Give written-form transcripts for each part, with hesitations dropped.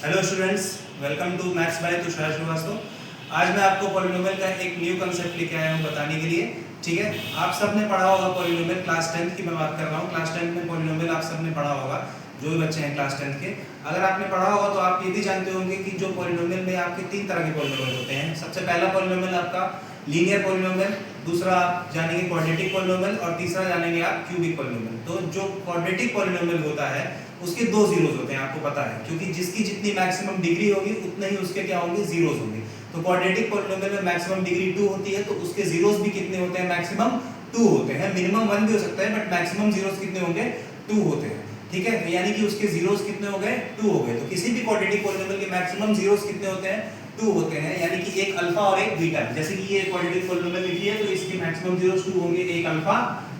Hello students, welcome to maths by Tushar Srivastava. आज मैं आपको पॉलिनोमियल का एक न्यू कंसेप्ट लेके आया हूँ बताने के लिए। ठीक है, आप सबने पढ़ा होगा पॉलिनोमियल, क्लास 10th की मैं बात कर रहा हूँ। क्लास 10th में पॉलिनोमियल आप सबने पढ़ा होगा, जो भी बच्चे हैं क्लास 10th के। अगर आपने पढ़ा होगा तो आप ये भी जानते होंगे कि जो पॉलिनोमियल में आपके 3 तरह के पॉलिनोमियल होते हैं। सबसे पहला पॉलिनोमियल आपका लीनियर पॉलिनोमियल, दूसरा आप जानेंगे क्वाड्रेटिक पॉलिनोमियल और तीसरा जानेंगे आप क्यूबिक पॉलिनोमियल। तो जो क्वाड्रेटिक पॉलिनोमियल होता है उसके 2 जीरोस होते हैं, आपको पता है, क्योंकि जिसकी जितनी मैक्सिमम डिग्री होगी उतने ही उसके क्या होंगे, जीरोस होंगे। तो क्वाड्रेटिक पॉलिनोमियल में मैक्सिमम डिग्री 2 होती है, तो उसके जीरोस भी कितने होते हैं, मैक्सिमम 2 होते हैं। मिनिमम 1 भी हो सकता है, बट मैक्सिमम जीरोस कितने होंगे, 2 होते हैं। ठीक है, यानी कि उसके जीरोस कितने हो गए, 2 हो गए। तो किसी भी क्वाड्रेटिक पॉलिनोमियल के मैक्सिमम जीरोस कितने होते हैं, 2 होते हैं। यानी कि एक अल्फा और एक बीटा। जैसे कि ये क्वाड्रेटिक पॉलिनोमियल लिखी है तो इसके मैक्सिमम जीरोस 2 होंगे, एक अल्फा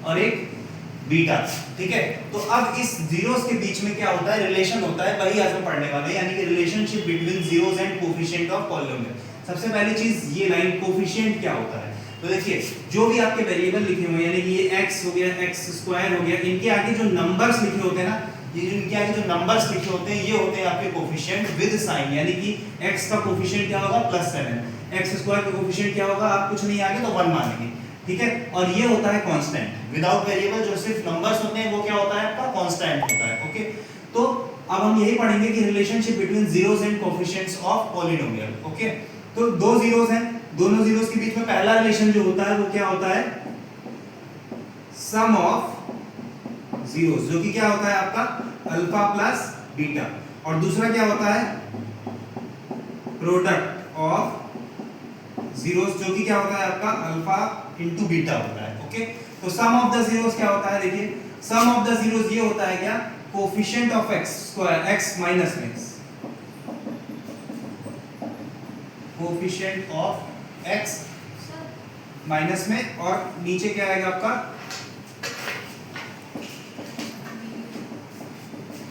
और एक बीटा। ठीक है, तो अब इस जीरोस के बीच में क्या होता है, रिलेशन होता है, वही आज हम पढ़ने वाले हैं, यानी कि relationship between zeros and coefficient of polynomial. सबसे पहली चीज ये लाइन कोएफिशिएंट क्या होता है। तो देखिए, जो भी आपके वेरिएबल लिखे हुए हैं, यानी कि ये x हो गया, x स्क्वायर हो गया, इनके आगे जो नंबर्स लिखे होते हैं ना, ये इनके आगे जो नंबर्स लिखे होते हैं ये होते हैं आपके कोएफिशिएंट विद साइन। यानी कि x का कोएफिशिएंट क्या होगा, +7, x स्क्वायर का कोएफिशिएंट क्या होगा, आप कुछ नहीं आगे तो 1 मानेंगे। ठीक है, और ये होता है कांस्टेंट विदाउट वेरिएबल। जो सिर्फ नंबर्स होते हैं वो क्या होता है, आपका कांस्टेंट होता है। ओके, तो अब हम यही पढ़ेंगे कि relationship between zeros and coefficients of polynomial. Okay, तो 2 जीरोस हैं, दोनों जीरोस के बीच में पहला रिलेशन जो होता है वो क्या होता है, सम ऑफ जीरोस, जो कि क्या होता है आपका अल्फा प्लस बीटा। और दूसरा क्या होता है, प्रोडक्ट ऑफ जीरोस, जो कि क्या होता है आपका अल्फा इंटू बीटा होता है। ओके, तो सम ऑफ द जीरोस क्या होता है, देखिए सम ऑफ द जीरोस ये होता है क्या, coefficient of x square, x minus में, कोएफिशिएंट ऑफ x माइनस में, और नीचे क्या आएगा आपका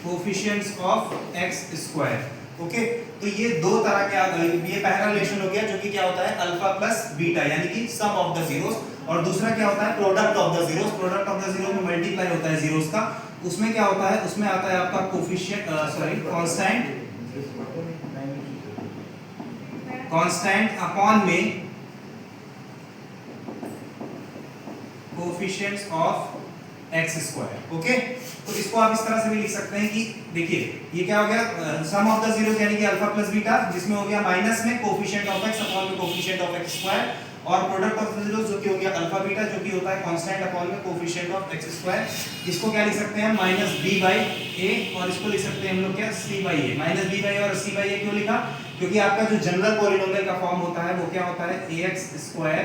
coefficients of x square. Okay, तो ये 2 तरह के आ गए। ये पहला रिलेशन हो गया जो कि क्या होता है अल्फा प्लस बीटा, यानी कि सम ऑफ द जीरोस। और दूसरा क्या होता है, product of the zeros. Product of the zero में मल्टीप्लाई होता है जीरोस का, उसमें क्या होता है, उसमें आता है आपका कोएफिशिएंट कांस्टेंट अपॉन में coefficients of x square. Okay, तो इसको आप इस तरह से भी लिख सकते हैं कि देखिए ये क्या हो गया, सम ऑफ द जीरोस यानी कि अल्फा प्लस बीटा, जिसमें हो गया माइनस में कोएफिशिएंट ऑफ x अपॉन में कोएफिशिएंट ऑफ x स्क्वायर, और प्रोडक्ट ऑफ द जीरोस जो कि हो गया अल्फा बीटा, जो कि होता है कांस्टेंट अपॉन में कोएफिशिएंट ऑफ x स्क्वायर। इसको क्या लिख सकते हैं, -b/a, और इसको लिख सकते हैं हम लोग क्या, c/a। -b/a और c/a क्यों लिखा, क्योंकि आपका जो जनरल पॉलिनोमियल का फॉर्म होता है वो क्या होता है, ax square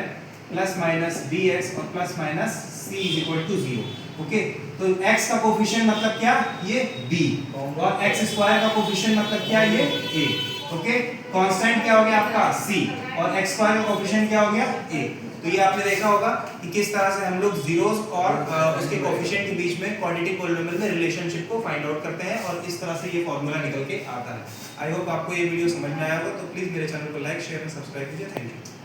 plus minus bx और प्लस माइनस c = 0। ओके, तो x का कोएफिशिएंट मतलब क्या, ये b, और x स्क्वायर का कोएफिशिएंट मतलब क्या, ये a। ओके, कांस्टेंट क्या हो गया आपका c, और x स्क्वायर का कोएफिशिएंट क्या हो गया a। तो ये आपने देखा होगा कि किस तरह से हम लोग जीरोस और उसके कोएफिशिएंट के बीच में क्वाड्रेटिक पॉलिनोमियल में रिलेशनशिप को फाइंड आउट करते हैं, और इस तरह से ये फॉर्मूला निकल के आता है। आई होप आपको ये वीडियो समझ में आया होगा। तो प्लीज मेरे चैनल को लाइक, शेयर और सब्सक्राइब कीजिए। Thank you.